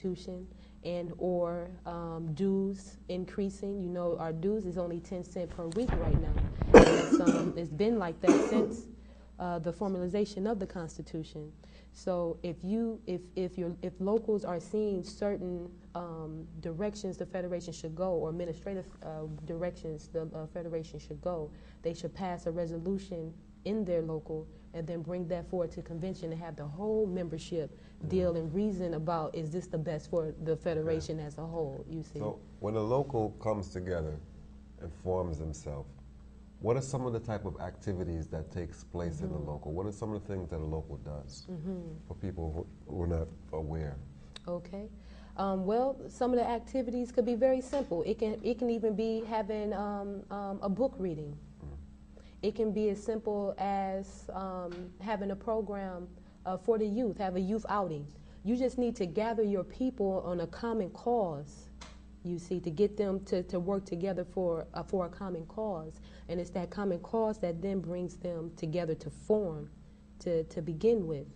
Constitution and or dues increasing. You know, our dues is only 10 cents per week right now. And it's been like that since the formalization of the Constitution. So if locals are seeing certain directions the Federation should go, or administrative directions the Federation should go, they should pass a resolution in their local and then bring that forward to convention and have the whole membership deal and reason about, is this the best for the Federation as a whole, you see. So when a local comes together and forms themselves, what are some of the type of activities that takes place in the local? What are some of the things that a local does for people who are not aware? Okay. Well, some of the activities could be very simple. It can even be having a book reading. It can be as simple as having a program for the youth, have a youth outing. You just need to gather your people on a common cause, you see, to get them to work together for a common cause. And it's that common cause that then brings them together to form, to begin with,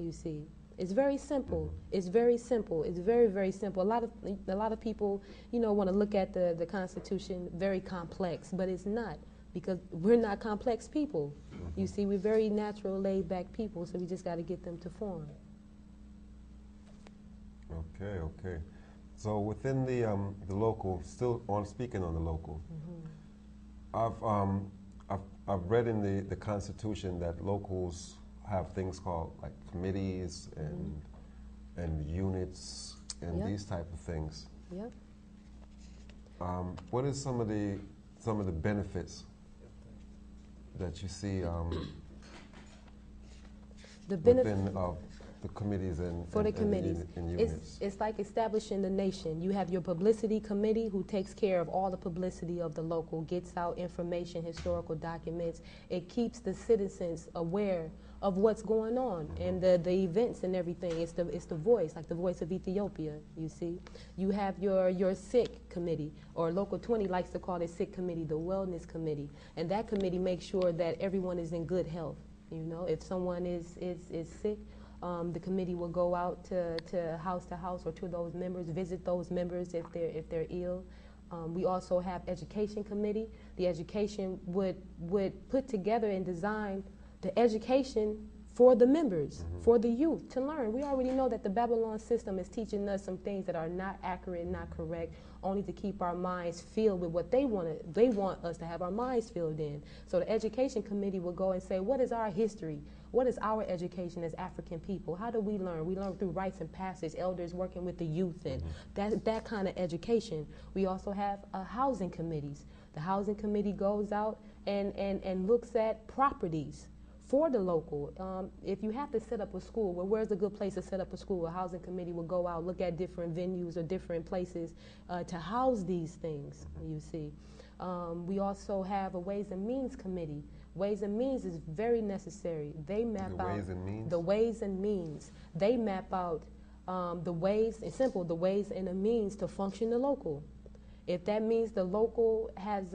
you see. It's very simple. It's very simple. It's very, very simple. A lot of people, you know, want to look at the Constitution very complex, but it's not, because we're not complex people. You see, we're very natural, laid-back people, so we just got to get them to form. Okay, okay. So within the local, still speaking on the local, I've read in the Constitution that locals have things called like committees and units and these type of things. Yep. What is some of the benefits that you see within the committees and units? It's like establishing the nation. You have your publicity committee who takes care of all the publicity of the local, gets out information, historical documents. It keeps the citizens aware of what's going on and the events and everything. It's the voice, like the voice of Ethiopia, you see. You have your sick committee, or Local 20 likes to call it sick committee, the wellness committee. And that committee makes sure that everyone is in good health. You know, if someone is sick, the committee will go out to house or to those members, visit those members if they're ill. We also have education committee. The education would put together and design the education for the members, for the youth to learn. We already know that the Babylon system is teaching us some things that are not accurate, not correct, only to keep our minds filled with what they want us to have our minds filled in. So the education committee will go and say, what is our history? What is our education as African people? How do we learn? We learn through rites and passage, elders working with the youth, and that kind of education. We also have housing committees. The housing committee goes out and looks at properties for the local. If you have to set up a school, well, where's a good place to set up a school? A housing committee will go out, look at different venues or different places to house these things, you see. We also have a Ways and Means committee. Ways and Means is very necessary. They map out Ways and Means? The Ways and Means. They map out the ways, it's simple, the ways and the means to function the local. If that means the local has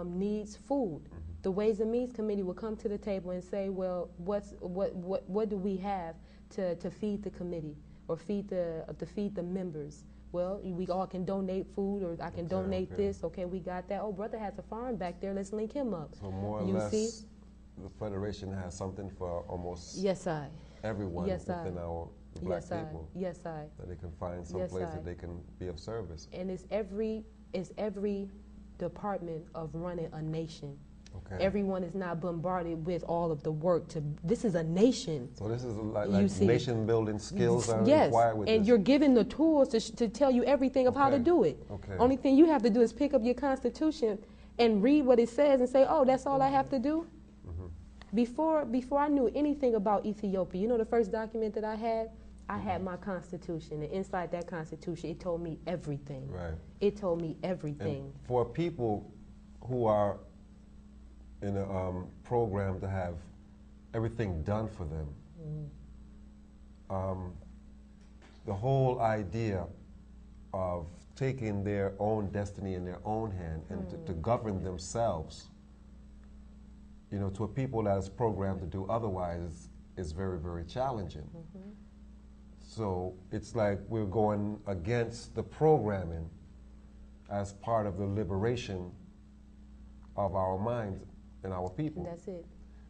needs food, the Ways and Means Committee will come to the table and say, well, what do we have to feed the committee or feed the members? Well, we all can donate food, or I can donate this. Okay, we got that. Oh, brother has a farm back there. Let's link him up. So more or less, the Federation has something for almost everyone within our black people. That they can find some place that they can be of service. And it's every department of running a nation. Okay. Everyone is not bombarded with all of the work. This is a nation. So this is like nation building skills are required with and this. you're given the tools to tell you everything of how to do it. Okay. Only thing you have to do is pick up your Constitution and read what it says and say, oh, that's all I have to do? Before I knew anything about Ethiopia, you know the first document that I had? I had my Constitution, and inside that Constitution, it told me everything. Right. It told me everything. And for people who are in a program to have everything done for them, the whole idea of taking their own destiny in their own hand and to govern themselves, you know, to a people that is programmed to do otherwise is very, very challenging. So it's like we're going against the programming as part of the liberation of our minds and our people. That's it.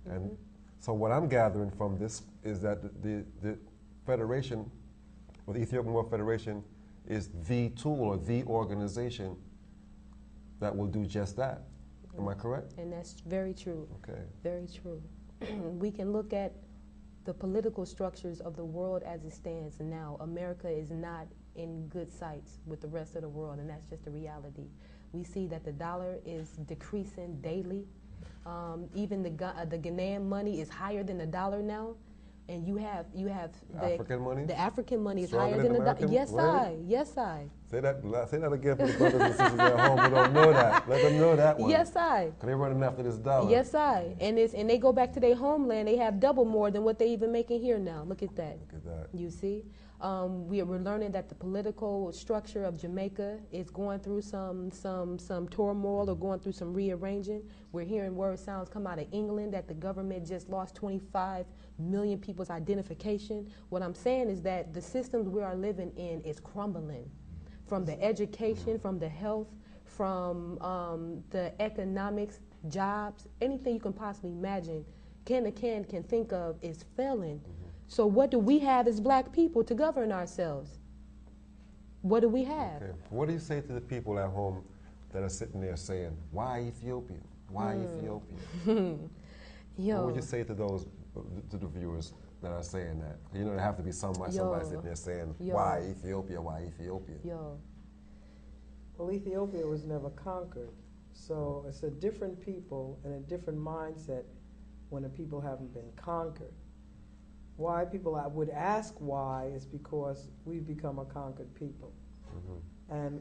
And so what I'm gathering from this is that the Federation, or the Ethiopian World Federation, is the tool or the organization that will do just that. Am I correct? And that's very true. Okay. Very true. We can look at the political structures of the world as it stands now. America is not in good sights with the rest of the world, and that's just a reality. We see that the dollar is decreasing daily. Even the Ghanaian money is higher than the dollar now, and you have the African money. The African money is Stronger higher than the American? dollar. Yes, Really? yes, I. Say that again for the brothers and sisters at home who don't know that. Let them know that one. Yes, I. Because they're running after this dollar. Yes, I. And they go back to their homeland. They have double more than what they even making here now. Look at that. Look at that. You see, we're learning that the political structure of Jamaica is going through some turmoil or going through some rearranging. We're hearing word sounds come out of England that the government just lost 25 million people's identification. What I'm saying is that the systems we are living in is crumbling, from the education, from the health, from the economics, jobs, anything you can possibly imagine, can think of is failing. So what do we have as black people to govern ourselves? What do we have? Okay. What do you say to the people at home that are sitting there saying, why Ethiopia? Why Ethiopia? What would you say to those, to the viewers that are saying that? You know, there have to be somebody sitting there saying, why Ethiopia? Why Ethiopia? Well, Ethiopia was never conquered, so it's a different people and a different mindset when the people haven't been conquered. Why people would ask why is because we've become a conquered people. And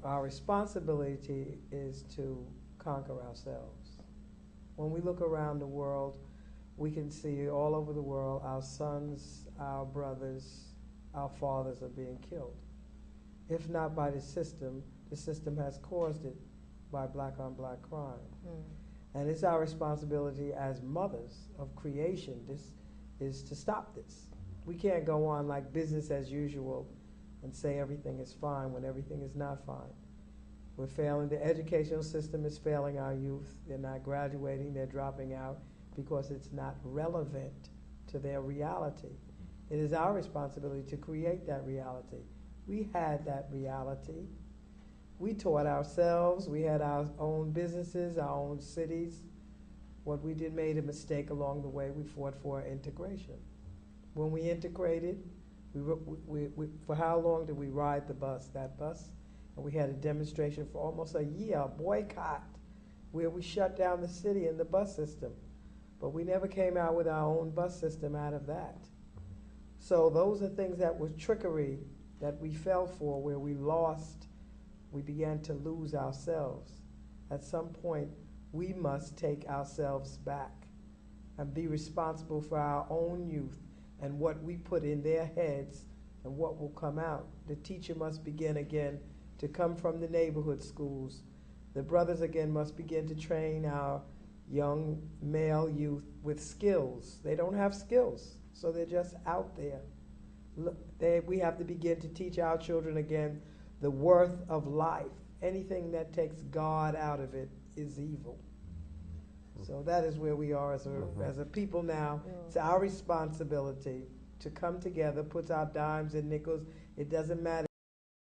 our responsibility is to conquer ourselves. When we look around the world, we can see all over the world our sons, our brothers, our fathers are being killed. If not by the system has caused it by black-on-black crime. And it's our responsibility as mothers of creation, this is to stop this. We can't go on like business as usual and say everything is fine when everything is not fine. We're failing, the educational system is failing our youth. They're not graduating, they're dropping out because it's not relevant to their reality. It is our responsibility to create that reality. We had that reality. We taught ourselves, we had our own businesses, our own cities. What we did made a mistake along the way, we fought for integration. When we integrated, for how long did we ride the bus, that bus? And we had a demonstration for almost a year, a boycott, where we shut down the city and the bus system. But we never came out with our own bus system out of that. So those are things that were trickery that we fell for, where we lost, we began to lose ourselves. At some point, we must take ourselves back and be responsible for our own youth and what we put in their heads and what will come out. The teacher must begin again to come from the neighborhood schools. The brothers again must begin to train our young male youth with skills. They don't have skills, so they're just out there. We have to begin to teach our children again the worth of life. Anything that takes God out of it is evil. So that is where we are as a people now. It's our responsibility to come together, put our dimes and nickels. It doesn't matter.